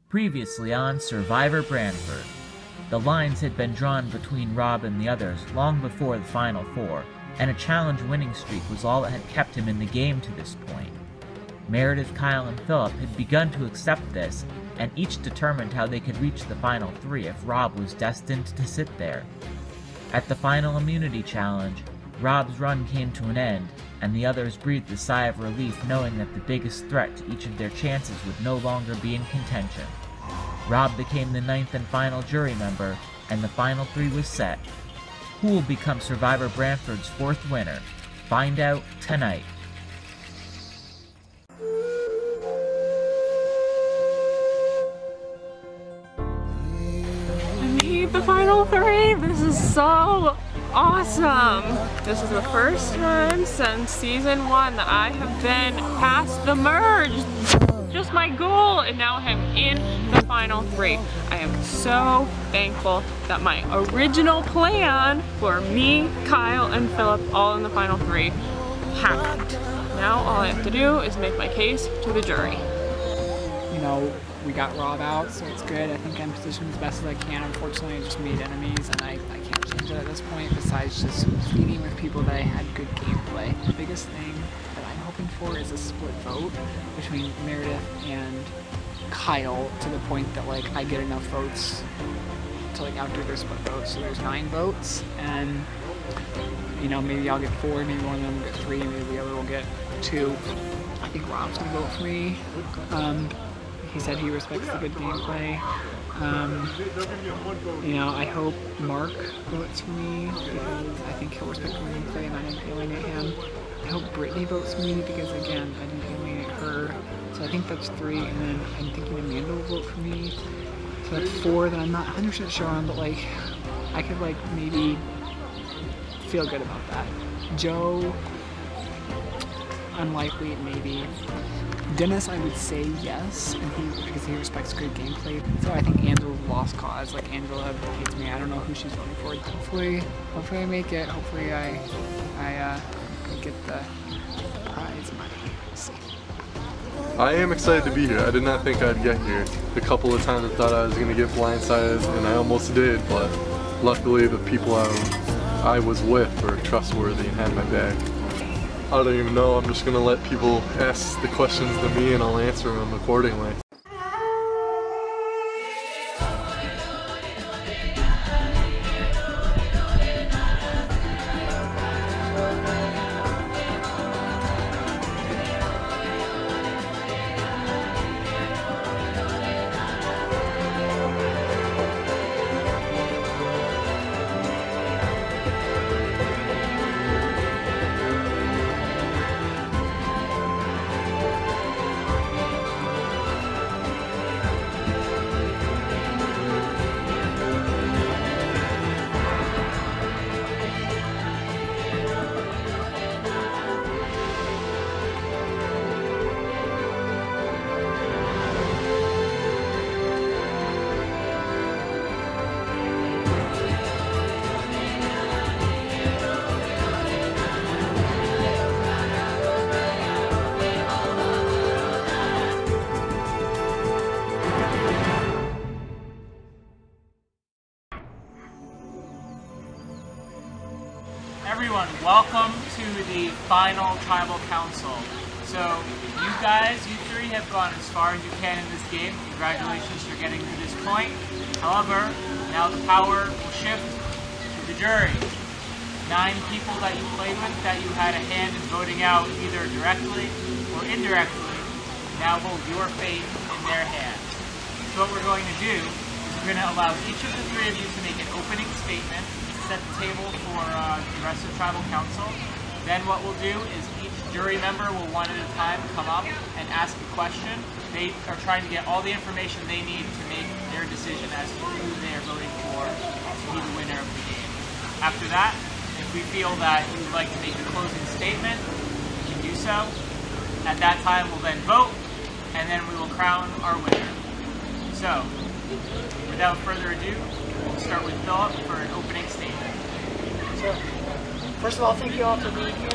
Previously on Survivor Branford. The lines had been drawn between Rob and the others long before the Final Four, and a challenge winning streak was all that had kept him in the game to this point. Meredith, Kyle, and Philip had begun to accept this, and each determined how they could reach the Final Three if Rob was destined to sit there. At the final immunity challenge, Rob's run came to an end, and the others breathed a sigh of relief knowing that the biggest threat to each of their chances would no longer be in contention. Rob became the 9th and final jury member, and the Final Three was set. Who will become Survivor Branford's 4th winner? Find out tonight. I made the Final Three! This is so awesome! This is the first time since season 1 that I have been past the merge! Just my goal, and now I'm in the Final Three. I am so thankful that my original plan for me, Kyle, and Philip all in the Final Three happened. Now all I have to do is make my case to the jury. You know, we got Rob out, so it's good. I think I'm positioned as best as I can. Unfortunately, I just made enemies, and I can't change it at this point, besides just feeding with people that I had good gameplay. The biggest thing that I'm hoping for is a split vote between Meredith and Kyle, to the point that, like, I get enough votes to, like, outdo their split votes. So there's 9 votes, and, you know, maybe I'll get 4, maybe one of them will get 3, maybe the other will get 2. I think Rob's gonna vote for me. He said he respects the good gameplay. You know, I hope Mark votes for me because I think he'll respect my gameplay and I didn't alienate him. I hope Brittany votes for me because, again, I didn't alienate her. So I think that's 3, and then I'm thinking Amanda will vote for me. So that's 4 that I'm not 100% sure on, but, like, I could, like, maybe feel good about that. Joe, unlikely, maybe. Dennis, I would say yes, and because he respects good gameplay. So I think Angela lost cause. Like, Angela hates me. I don't know who she's voting for. Hopefully I make it. Hopefully I get the prize money. Let's see. I am excited to be here. I did not think I'd get here. The couple of times I thought I was going to get blindsided, and I almost did, but luckily the people I was with were trustworthy and had my back. I don't even know. I'm just going to let people ask the questions to me and I'll answer them accordingly. Everyone, welcome to the final tribal council. So you guys, you 3 have gone as far as you can in this game. Congratulations for getting to this point. However, now the power will shift to the jury. 9 people that you played with that you had a hand in voting out either directly or indirectly now hold your fate in their hands. So what we're going to do is we're going to allow each of the 3 of you to make an opening statement, set the table for the rest of the tribal council. Then what we'll do is each jury member will one at a time come up and ask a question. They are trying to get all the information they need to make their decision as to who they are voting for to be the winner of the game. After that, if we feel that you would like to make a closing statement, we can do so. At that time, we'll then vote, and then we will crown our winner. So, without further ado, we'll start with Philip for an opening statement. Sure. First of all, thank you all for being here.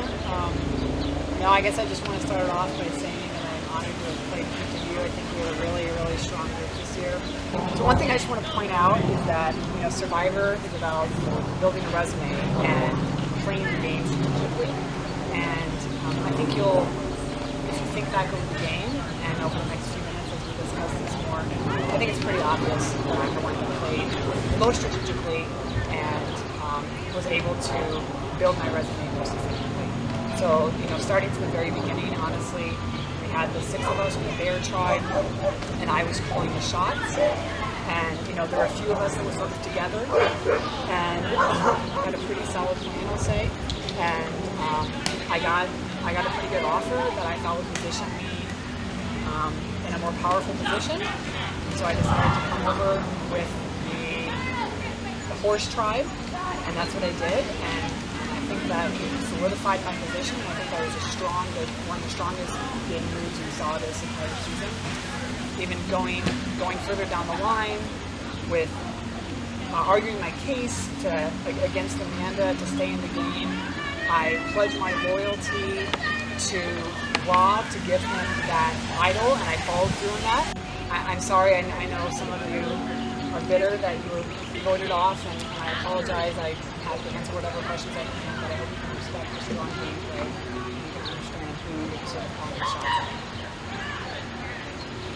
Now, I guess I just want to start it off by saying that I'm honored to have played each of you. I think we were a really strong group this year. So one thing I just want to point out is that, you know, Survivor is about building a resume and playing the game strategically. And I think if you think back over the game and over the next few minutes as we discuss this more, I think it's pretty obvious that I'm the one who played most strategically and was able to build my resume most effectively. So, you know, starting from the very beginning, honestly, we had the 6 of us in the Bear tribe, and I was calling the shots. And, you know, there were a few of us that was working together, and had a pretty solid plan, I'll say. And I got a pretty good offer that I thought would position me in a more powerful position. So I decided to come over with the horse tribe, and that's what I did. And I think that solidified my position. I think I was one of the strongest game moves we saw this entire season. Even going further down the line with arguing my case against Amanda to stay in the game. I pledged my loyalty to Rob to give him that idol, and I followed through on that. I'm sorry, I know some of you are bitter that you were voted off, and I apologize. I have to answer whatever questions I can, but I hope you can respect the strong gameplay. You can understand who sort of called the shots.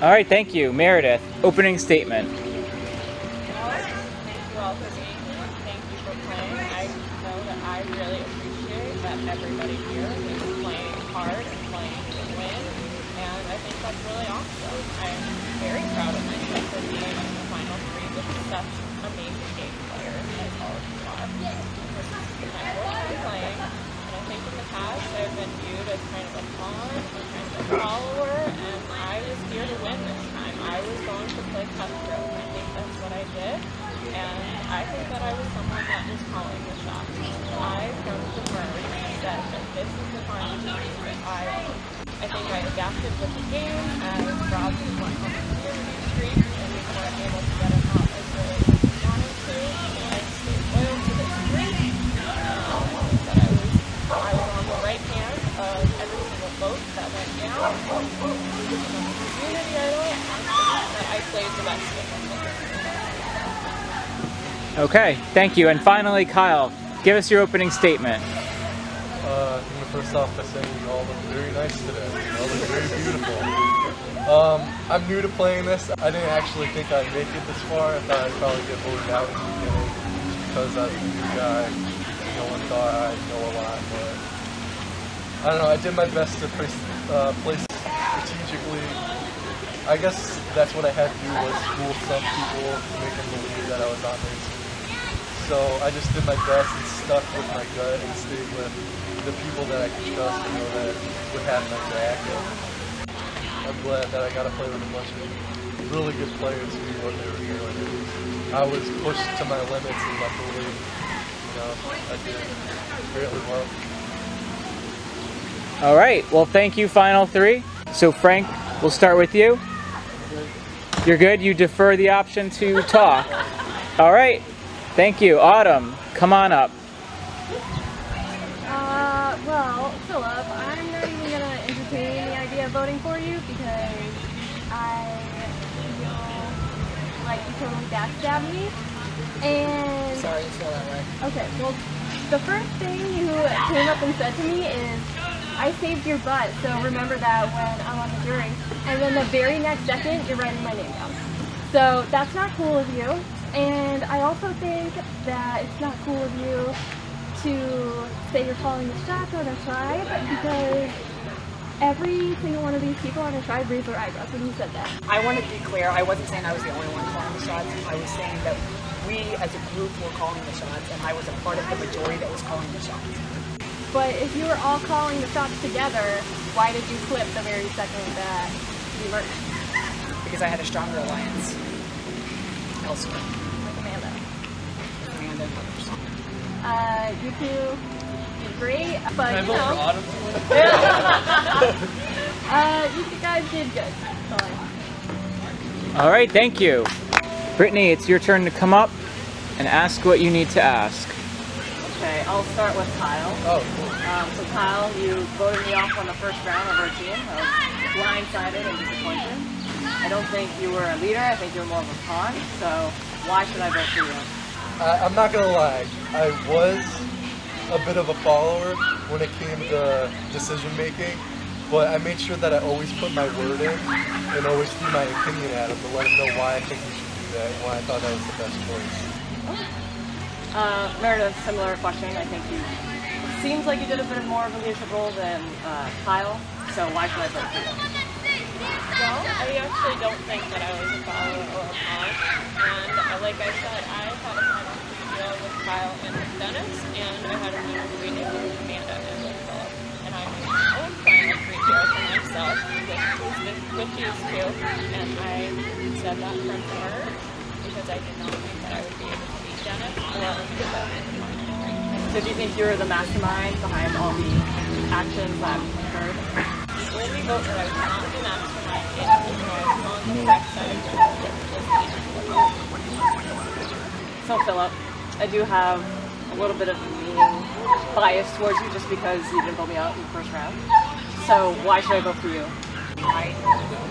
All right, thank you. Meredith, opening statement. Thank you all for being here. Thank you for playing. I know that I really appreciate that everybody here is playing hard and playing to win, and I think that's really awesome. I'm very proud of myself for being in the final 3 with such amazing game players as all of you are. This is my 4th time playing, and I think in the past I've been viewed as kind of a pawn and kind of a follower, and I was here to win this time. I was going to play cutthroat. I think that's what I did, and I think that I was someone that was calling the shots. I, from the merge, said that this is the time to use it. I think I adapted with the game as Rob went on the winning streak, and we weren't able to get him out as really as we wanted to. I stayed loyal to this streak. I think that I was on the right hand of every single vote that went down. Unity idol, I think that I played the best game. Okay, thank you. And finally, Kyle, give us your opening statement. I'm going to first off by saying you all look very nice today. You all look very beautiful. I'm new to playing this. I didn't actually think I'd make it this far. I thought I'd probably get voted out in the beginning just because I was a new guy. No one thought I'd know a lot, but I don't know. I did my best to play strategically. I guess that's what I had to do, was fool some people to make them believe that I was on their team. So I just did my best and stuck with my gut and stayed with the people that I could trust and know that would have my back. And I'm glad that I got to play with a bunch of really good players who knew what they were doing. I was pushed to my limits, and luckily, you know, I did fairly well. All right, well, thank you, final 3. So Frank, we'll start with you. You're good? You defer the option to talk. All right. Thank you. Autumn, come on up. Well, Philip, I'm not even going to entertain the idea of voting for you because I feel like you totally backstabbed me. And Sorry to feel that way. okay, well, the first thing you came up and said to me is, I saved your butt, so remember that when I'm on the jury. And then the very next second, you're writing my name down. So that's not cool of you. And I also think that it's not cool of you to say you're calling the shots on a tribe, because every single one of these people on a tribe raised their eyebrows when you said that. I want to be clear, I wasn't saying I was the only one calling the shots. I was saying that we as a group were calling the shots, and I was a part of the majority that was calling the shots. But if you were all calling the shots together, why did you flip the very second that you merged? Because I had a stronger alliance elsewhere. With Amanda. With Amanda and others. You two did great, but Can I you vote know. for Autumn? You guys did good. That's all I want. All right, thank you. Brittany, it's your turn to come up and ask what you need to ask. Okay, I'll start with Kyle. Oh, cool. So Kyle, you voted me off on the first round of our team. I was blindsided and disappointed. I don't think you were a leader. I think you were more of a pawn. So why should I vote for you? I'm not gonna lie, I was a bit of a follower when it came to decision making, but I made sure that I always put my word in and always threw my opinion at him to let him know why I think we should do that and why I thought that was the best choice. Meredith, similar question. I think you seems like you did a bit more of a leadership role than Kyle. So why should I vote for you? Well, I actually don't think that I was a follower or a pawn, and like I said, I had a final free deal with Kyle and with Dennis, and I had a final free deal with Amanda and with Philip, and I made my own final free deal for myself with these two, and I said that from the merge because I did not think that I would be able to beat Dennis or Philip in the final free. So do you think you were the mastermind behind all the actions that occurred? The only vote that I was not the mastermind in was on the correct side of the So Philip, I do have a little bit of meaning bias towards you just because you didn't vote me out in the first round. So why should I vote for you? I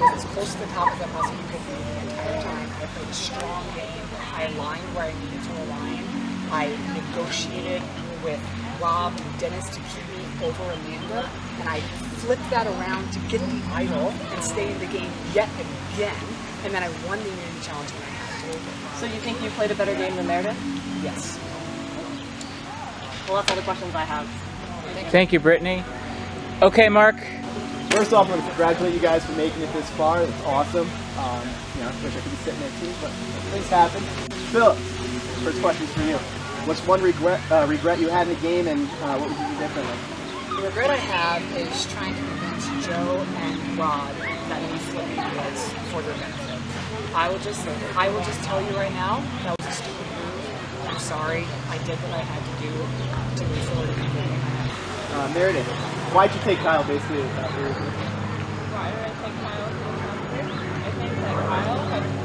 was as close to the top as I possibly could be the entire time. I played a strong game. I aligned where I needed to align. I negotiated with Rob and Dennis to keep me over Amanda, and I flipped that around to get the idol and stay in the game yet again, and then I won the immunity challenge when I had to. So you think you played a better game than Meredith? Yes. Well, that's all the questions I have. Thank you, Brittany. Okay, Mark. First off, I want to congratulate you guys for making it this far. It's awesome. You know, I wish I could be sitting there too, but things happen. Philip, first question's for you. What's one regret you had in the game, and what would you do differently? The regret I have is trying to convince Joe and Rod that me flipping was for their benefit. I will just tell you right now, that was a stupid move. I'm sorry. I did what I had to do to move forward in the game. Meredith, why'd you take Kyle basically? Why did I take Kyle? I think that Kyle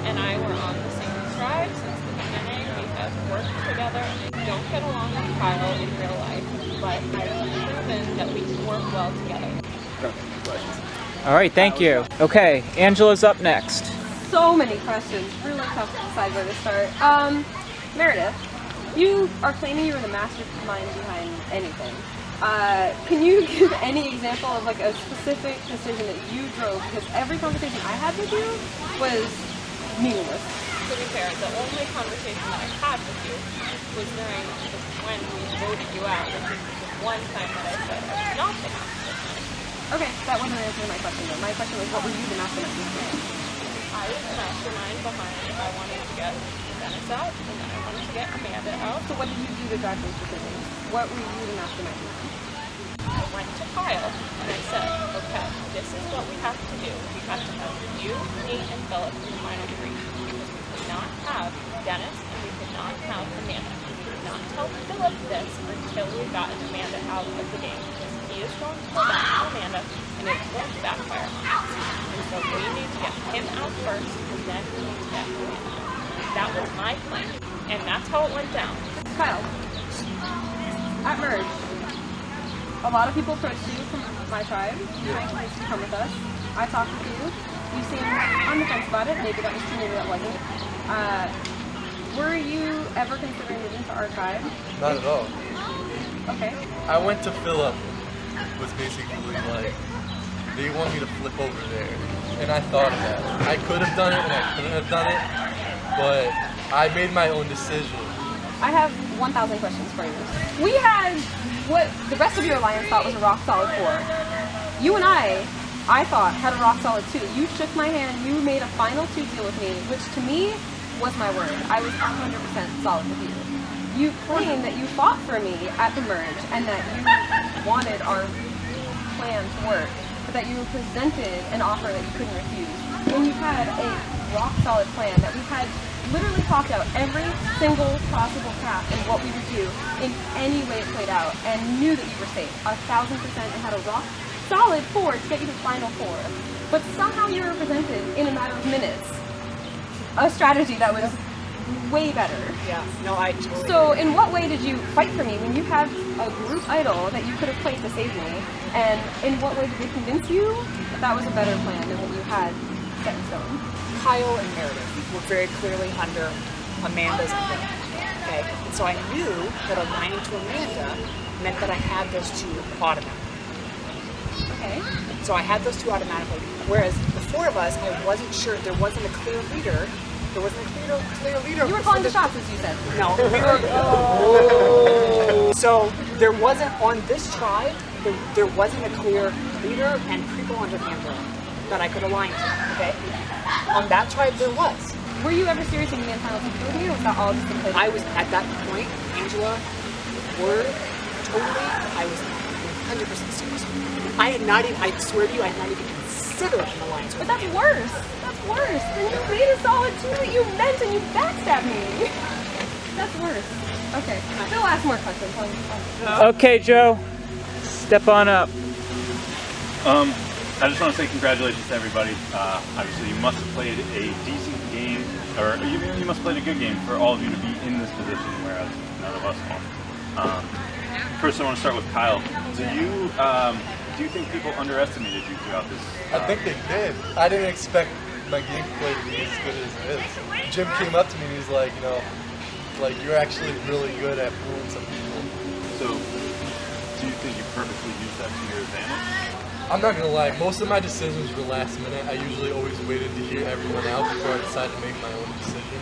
and I were on the same stride since the beginning. We have worked together. I don't get along with Kyle in real life, but I've proven that we can work well together. All right, thank you. Okay, Angela's up next. So many questions. Really tough to decide where to start. Meredith, you are claiming you were the mastermind behind anything. Can you give any example of like a specific decision that you drove? Because every conversation I had with you was meaningless. To be fair, the only conversation that I had with you was during when we voted you out, which is the one time that I said I was not the mastermind. Okay, that wasn't answering my question though. My question was, what were you the mastermind behind? I was the mastermind behind I wanted to get Dennis out, and then I wanted to get Amanda out. So what did you do to drive those decisions? What were you the mastermind behind? I went to Kyle and I said, okay, this is what we have to do. We have to have you, me, and Philip in the final three. Because we could not have Dennis and we could not have Amanda. We could not tell Philip this until we got Amanda out of the game. Because he is going to go back to Amanda and it's going to backfire on us. And so we need to get him out first and then we need to get Amanda. That was my plan. And that's how it went down. Kyle, at Merge, a lot of people approached you from my tribe, trying to get you to come with us. I talked with you. You seemed on the fence about it. Maybe that was true, maybe that wasn't. Were you ever considering moving to our tribe? Not at all. Okay. I went to Philip, was basically like, they want me to flip over there. And I thought of that. I could have done it and I couldn't have done it, but I made my own decision. I have 1,000 questions for you. We had what the rest of your alliance thought was a rock solid 4. You and I thought had a rock solid 2. You shook my hand, you made a final 2 deal with me, which to me was my word. I was 100% solid with you. You claimed that you fought for me at the merge and that you wanted our plan to work, but that you presented an offer that you couldn't refuse. When you had a rock solid plan that we had literally talked out every single possible path and what we would do in any way it played out, and knew that you were safe 1,000% and had a rock solid 4 to get you to final 4. But somehow you were presented in a matter of minutes a strategy that was way better. Yeah, no, I totally So in what way did you fight for me when you have a group idol that you could have played to save me? And in what way did they convince you that that was a better plan than what you had set in stone. Kyle and Meredith were very clearly under Amanda's umbrella. Okay, and so I knew that aligning to Amanda meant that I had those two automatically. Okay. So I had those two automatically. Whereas the four of us, I wasn't sure. There wasn't a clear leader. There wasn't a clear leader. You were calling the shots, as you said. No, we were. So there wasn't on this tribe. There wasn't a clear leader and people under Amanda that I could align to. Okay. On that tribe, there was. Were you ever serious in being final with me, or was that all just a play? I was at that point, Angela, word, totally. I was 100% serious. I had not even. I swear to you, I had not even considered an alliance with But that's worse. That's worse. Then you made a solid two that you meant and you backstabbed me. That's worse. Okay. Phil, ask more questions. Okay, Joe, step on up. I just want to say congratulations to everybody. Obviously, you must have played a decent game, or you must have played a good game for all of you to be in this position, whereas none of us are. First, I want to start with Kyle. Do you think people underestimated you throughout this? I think they did. I didn't expect my gameplay to be as good as it is. Jim came up to me and he's like, you know, like you're actually really good at fooling some people. So, do you think you perfectly used that to your advantage? I'm not gonna lie, most of my decisions were last minute. I usually always waited to hear everyone out before I decided to make my own decision.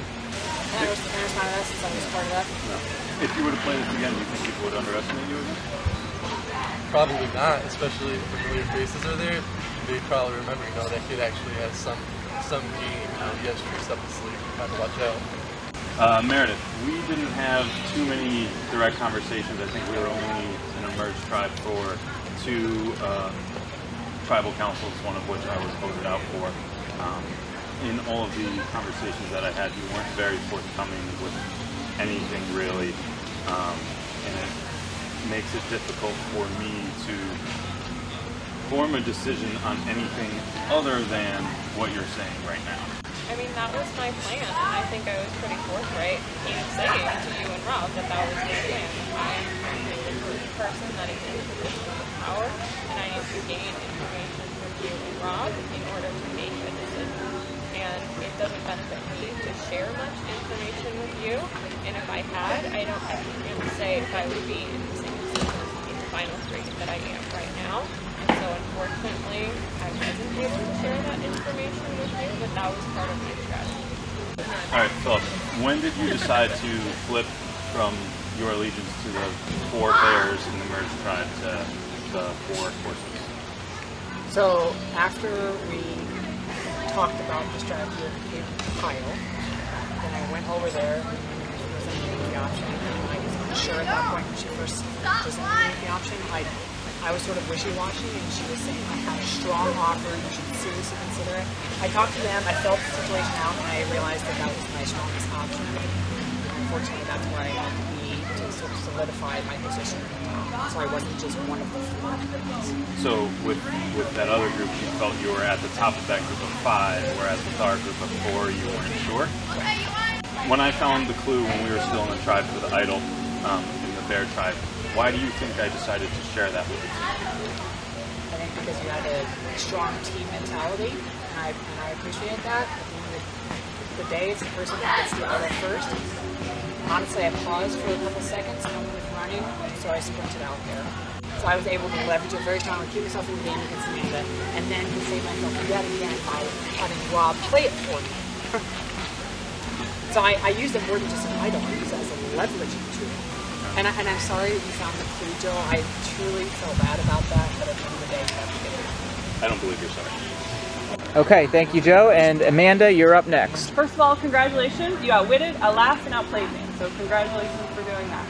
Can I respond to that since I was part of that? No. If you were to play this again, do you think people would underestimate you again? Probably not, especially if familiar faces are there. They'd probably remember, you know, that kid actually has some game. You know, he has tricks up his sleeve. Have to watch out. Meredith, we didn't have too many direct conversations. I think we were only an emerged tribe for 2 tribal councils, one of which I was voted out for. In all of the conversations that I had, you weren't very forthcoming with anything really, and it makes it difficult for me to form a decision on anything other than what you're saying right now. I mean, that was my plan, and I think I was pretty forthright in saying to you and Rob that that was my plan. I'm the person that is in a position of power, and I need to gain information from you and Rob in order to make a decision. And it doesn't benefit me to share much information with you, and if I had, I don't have to say if I would be in the same position in the final 3 that I am right now. And so unfortunately, I wasn't able to share that information with you, but that was part of my strategy. Alright, Philip, when did you decide to flip from your allegiance to the 4 bears in the merged tribe to the 4 horses? So after we talked about the strategy with Kyle, then I went over there and presented the option. I was unsure at that point when she first presented the option. I was sort of wishy-washy, and she was saying I had a strong offer, you should seriously consider it. I talked to them, I felt the situation out, and I realized that that was my strongest option. Unfortunately, that's where I had to be to sort of solidify my position. So I wasn't just one of the 4. So with that other group, you felt you were at the top of that group of 5, whereas with our group of 4, you weren't sure? When I found the clue when we were still in the tribe for the idol, in the bear tribe, why do you think I decided to share that with the team? I think because you had a strong team mentality, and I appreciate that. At the end of the day, it's the person who gets the idol first. Honestly, I paused for a couple seconds, no one was running, so I sprinted out there. So I was able to leverage it very strongly, keep myself in the game against Amanda, and then to save myself yet again by having Rob play it for me. So I used it more than just an idol, I used it as a leveraging tool. And I'm sorry that you found the clue, Joe. I truly feel bad about that, but at the end of the day, you have to get it. I don't believe you're sorry. Okay, thank you, Joe. And Amanda, you're up next. First of all, congratulations. You outwitted, outlasted, and outplayed me. So congratulations for doing that.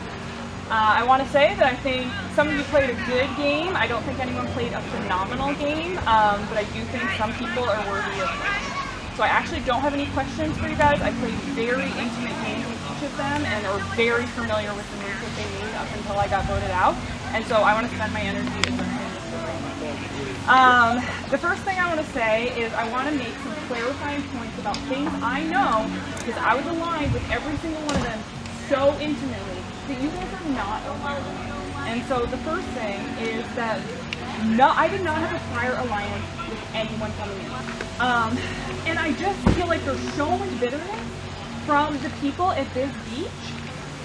I want to say that I think some of you played a good game. I don't think anyone played a phenomenal game, but I do think some people are worthy of winning. So I actually don't have any questions for you guys. I played very intimate games with each of them and are very familiar with the moves that they made up until I got voted out. And so I want to spend my energy addressing this right. The first thing I want to say is I want to make some clarifying points about things I know, because I was aligned with every single one of them so intimately that you guys are not aligned. And so the first thing is that No, I did not have a prior alliance with anyone coming in. And I just feel like there's so much bitterness from the people at this beach,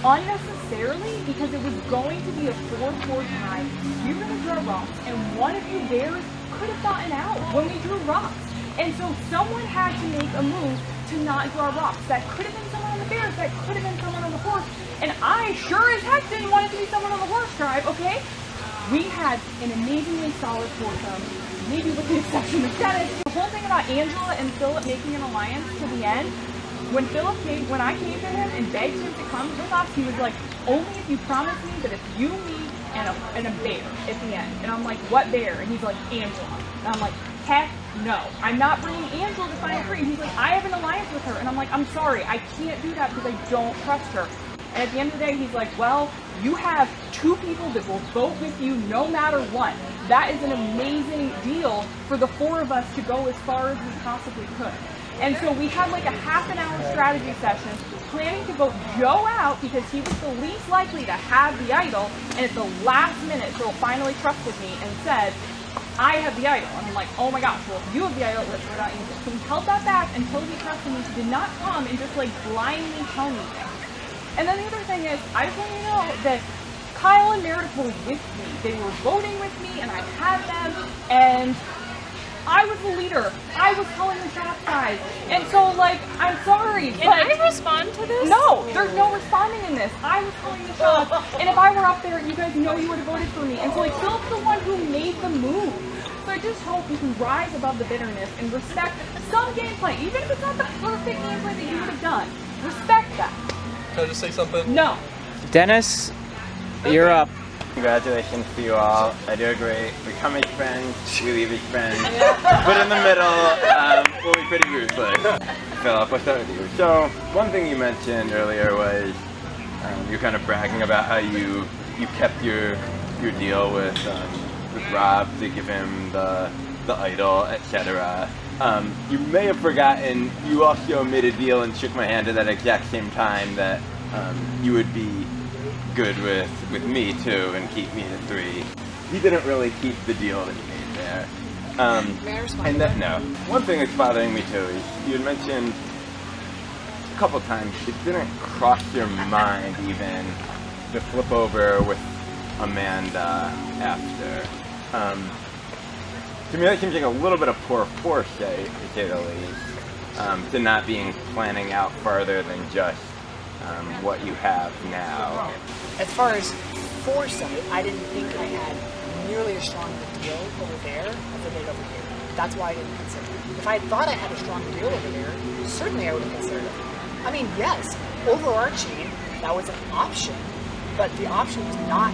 unnecessarily, because it was going to be a 4-4 tie. We were going to draw rocks, and one of you bears could have gotten out when we drew rocks. And so someone had to make a move to not draw rocks. That could have been someone on the bears, that could have been someone on the horse, and I sure as heck didn't want it to be someone on the horse tribe, okay? We had an amazingly solid foursome, maybe with the exception of Dennis. The whole thing about Angela and Philip making an alliance to the end, when I came to him and begged him to come with us, he was like, only if you promise me that if you, me, and a bear at the end. And I'm like, what bear? And he's like, Angela. And I'm like, heck no. I'm not bringing Angela to Final Three. And he's like, I have an alliance with her. And I'm like, I'm sorry, I can't do that because I don't trust her. And at the end of the day, he's like, well, you have 2 people that will vote with you no matter what. That is an amazing deal for the 4 of us to go as far as we possibly could. And so we had like a half-an-hour strategy session planning to vote Joe out because he was the least likely to have the idol, and at the last minute Phil finally trusted me and said, I have the idol. And I'm like, oh my gosh, well if you have the idol, let's vote out Angel. So we held that back until he trusted me. He did not come and just like blindly tell me things. And then the other thing is, I just want you to know that Kyle and Meredith were with me. They were voting with me, and I had them, and I was the leader. I was calling the shot size. And so, like, I'm sorry. Can I respond to this? No, there's no responding in this. I was calling the shots, and if I were up there, you guys know you would have voted for me. And so, like, Philip's the one who made the move. So I just hope you can rise above the bitterness and respect some gameplay, even if it's not the perfect gameplay that you would have done. Respect that. Can I just say something? No. Dennis, you're up. Congratulations to you all. I do great. We come as friends, we leave as friends. But in the middle, we'll be pretty ruthless. Philip, what's up with you? So, one thing you mentioned earlier was you're kind of bragging about how you kept your deal with Rob to give him the idol, etc. You may have forgotten you also made a deal and shook my hand at that exact same time that you would be good with me too and keep me at 3. He didn't really keep the deal that he made there. May I respond? And no. One thing that's bothering me too is you had mentioned a couple times it didn't cross your mind even to flip over with Amanda after. To me that seems like a little bit of poor foresight, to say the least, to not being planning out farther than just what you have now. As far as foresight, I didn't think I had nearly as strong of a deal over there as I did over here. That's why I didn't consider it. If I had thought I had a strong deal over there, certainly I would have considered it. I mean, yes, overarching, that was an option, but the option was not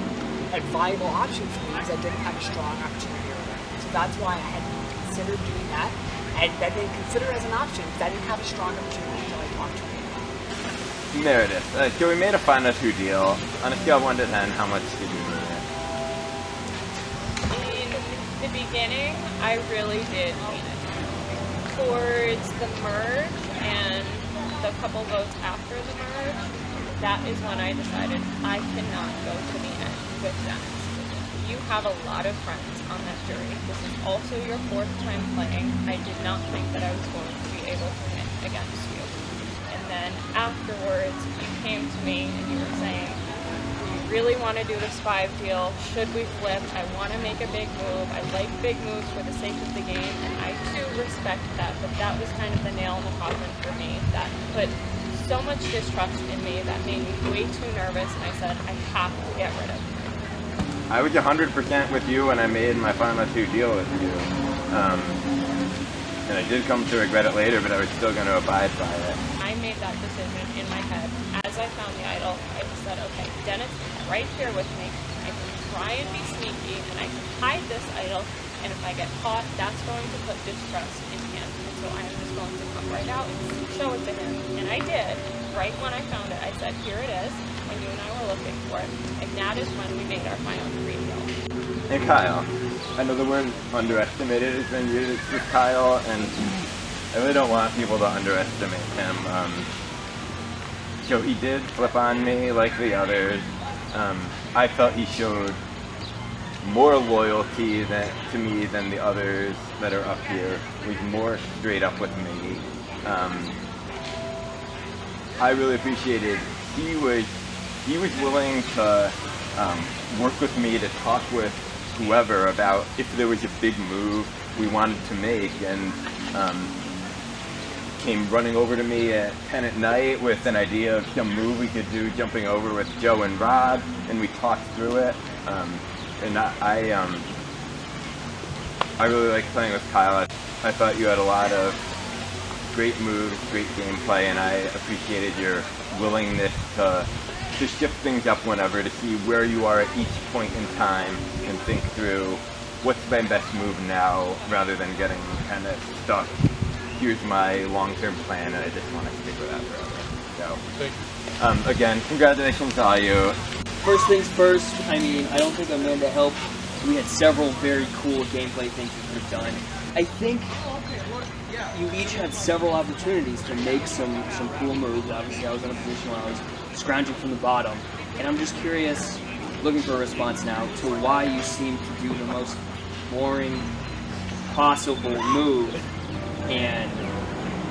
a viable option for me because I didn't have a strong opportunity over there. So that's why I hadn't considered doing that. And I didn't consider it as an option because I didn't have a strong opportunity until I talked to you. Meredith, so we made a Final 2 deal. On a scale of 1 to 10, how much did you mean it? In the beginning, I really did mean it. Towards the merge and the couple votes after the merge, that is when I decided I cannot go to the end with Dennis. You have a lot of friends on that jury. This is also your 4th time playing. I did not think that I was going to be able to win against you. And then afterwards, you came to me and you were saying, we really want to do this 5 deal. Should we flip? I want to make a big move. I like big moves for the sake of the game, and I too respect that, but that was kind of the nail in the coffin for me. That put so much distrust in me that made me way too nervous, and I said, I have to get rid of it. I was 100% with you when I made my Final 2 deal with you. And I did come to regret it later, but I was still going to abide by it. I made that decision in my head. As I found the idol, I just said, okay, Dennis is right here with me. I can try and be sneaky, and I can hide this idol, and if I get caught, that's going to put distrust in him. And so I'm just going to come right out and show it to him. And I did. Right when I found it, I said, here it is, when you and I were looking for it. And that is when we made our Final 3 deal. And Kyle, I know the word underestimated has been used with Kyle, and I really don't want people to underestimate him. So he did flip on me like the others. I felt he showed more loyalty to me than the others that are up here. Was more straight up with me. I really appreciated. He was willing to work with me to talk with whoever about if there was a big move we wanted to make, and came running over to me at 10 at night with an idea of some move we could do, jumping over with Joe and Rob, and we talked through it. And I really liked playing with Kyle. I thought you had a lot of great moves, great gameplay, and I appreciated your willingness to shift things up whenever, to see where you are at each point in time and think through what's my best move now, rather than getting kind of stuck. Here's my long-term plan, and I just want to stick with that forever. So, thank you. Again, congratulations to all you. First things first, I mean, I don't think Amanda helped. We had several very cool gameplay things we could have done. I think you each had several opportunities to make some cool moves. Obviously, I was in a position where I was scrounging from the bottom, and I'm just curious, looking for a response now, to why you seem to do the most boring possible move, and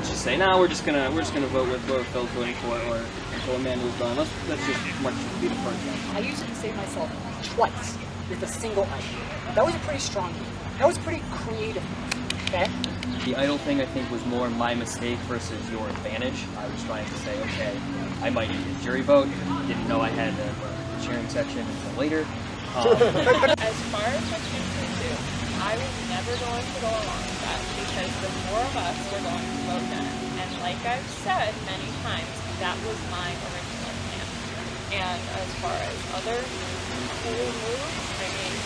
just say, no, we're just gonna vote with whoever Phil's voting for, or until Amanda was done. Let's just march to be the first one. I used to save myself twice with a single idol. That was a pretty strong move. That was pretty creative, okay? The idol thing, I think, was more my mistake versus your advantage. I was trying to say, okay, I might need a jury vote. Didn't know I had the cheering section until later. As far as what you can do, I was never going to go along with that, because the four of us were going to vote Dennis. And like I've said many times, that was my original plan. And as far as other cool moves, I mean,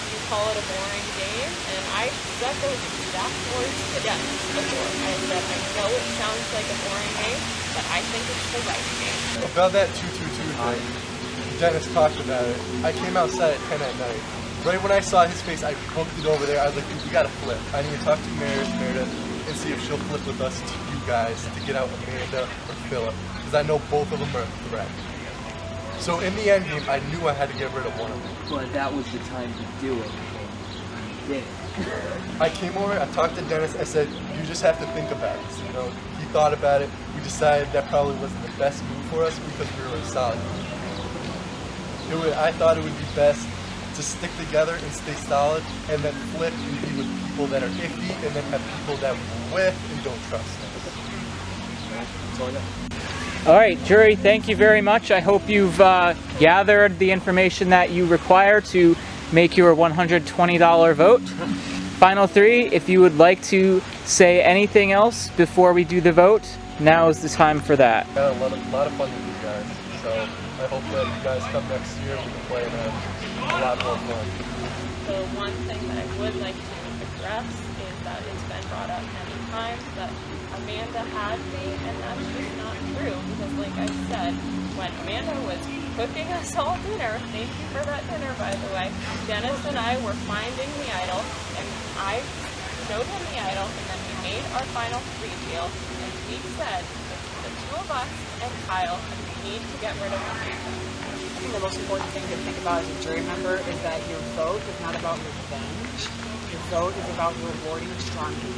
you call it a boring game, and I said those exact words to Dennis before. I said, I know it sounds like a boring game, but I think it's the right game. About that 2-2-2 thing, Dennis talked about it. I came outside at 10 at night. Right when I saw his face, I booked it over there. I was like, dude, we gotta flip. I need to talk to Meredith and see if she'll flip with us to you guys to get out Amanda or Philip, because I know both of them are a threat. So in the end game, I knew I had to get rid of one of them. But that was the time to do it. You did it. I came over, I talked to Dennis, I said, you just have to think about it. So, you know, he thought about it. We decided that probably wasn't the best move for us because we were solid. I thought it would be best to stick together and stay solid, and then flip and be with people that are iffy, and then have people that we're with and don't trust us. That's all I got. All right, jury, thank you very much. I hope you've gathered the information that you require to make your $120 vote. Final three, if you would like to say anything else before we do the vote, now is the time for that. I had a lot of fun with you guys, so I hope that you guys come next year and we can play and have a lot more fun. The one thing that I would like to address is that it's been brought up many times that Amanda had me, and that's just not true, because like I said, when Amanda was cooking us all dinner, thank you for that dinner by the way, Dennis and I were finding the idol, and I showed him the idol, and then we made our final three deal, and we said, it's the two of us and Kyle, and we need to get rid of Amanda. I think the most important thing to think about as a jury member is that your vote is not about revenge. Your vote is about rewarding a strong team.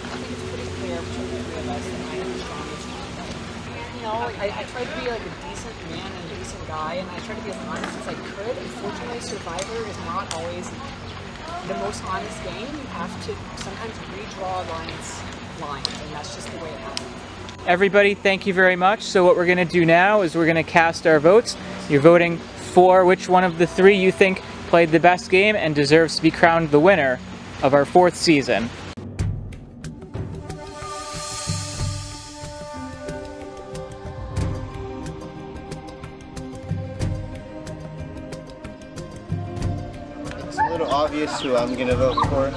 I think it's pretty clear between the three of us that I am the strongest one. You know, I try to be like a decent man and a decent guy, and I try to be as honest as I could. Unfortunately, Survivor is not always the most honest game. You have to sometimes redraw lines, and that's just the way it happens. Everybody, thank you very much. So what we're going to do now is we're going to cast our votes. You're voting for which one of the three you think played the best game and deserves to be crowned the winner of our 4th season. It's a little obvious who I'm going to vote for.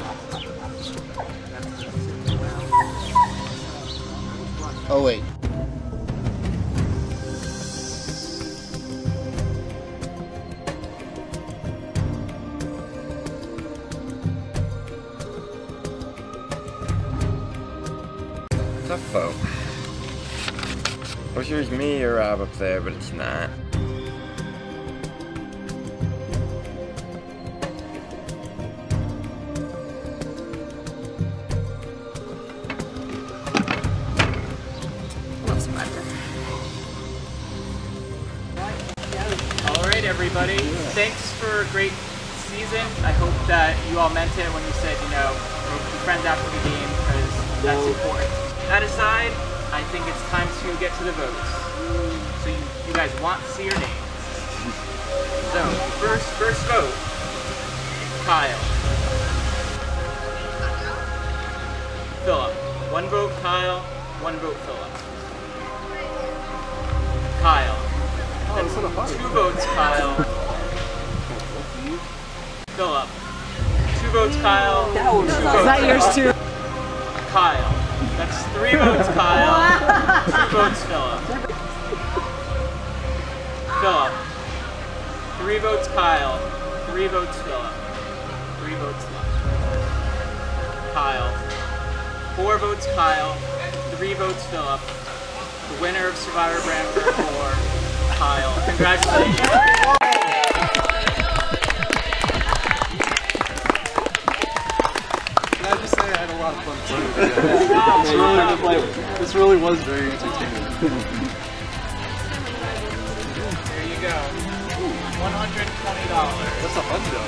Oh wait. Tough vote. Wish it was me or Rob up there, but it's not. everybody. Thanks for a great season. I hope that you all meant it when you said, you know, we'll be friends after the game, because that's important. That aside, I think it's time to get to the votes. So you guys want to see your names. So, first vote, Kyle. Philip. 1 vote Kyle, 1 vote Philip. Kyle. That's 2 votes Kyle. Philip. 2 votes Kyle. 2 votes Is that yours too? Kyle. That's 3 votes Kyle. 2 votes Philip. Philip. 3 votes Kyle. 3 votes Philip. 3 votes left. Kyle. 4 votes Kyle. 3 votes Philip. The winner of Survivor Branford for Kyle. Congratulations. Can I just say I had a lot of fun too. This really was very entertaining. There you go. $120. That's a hundo.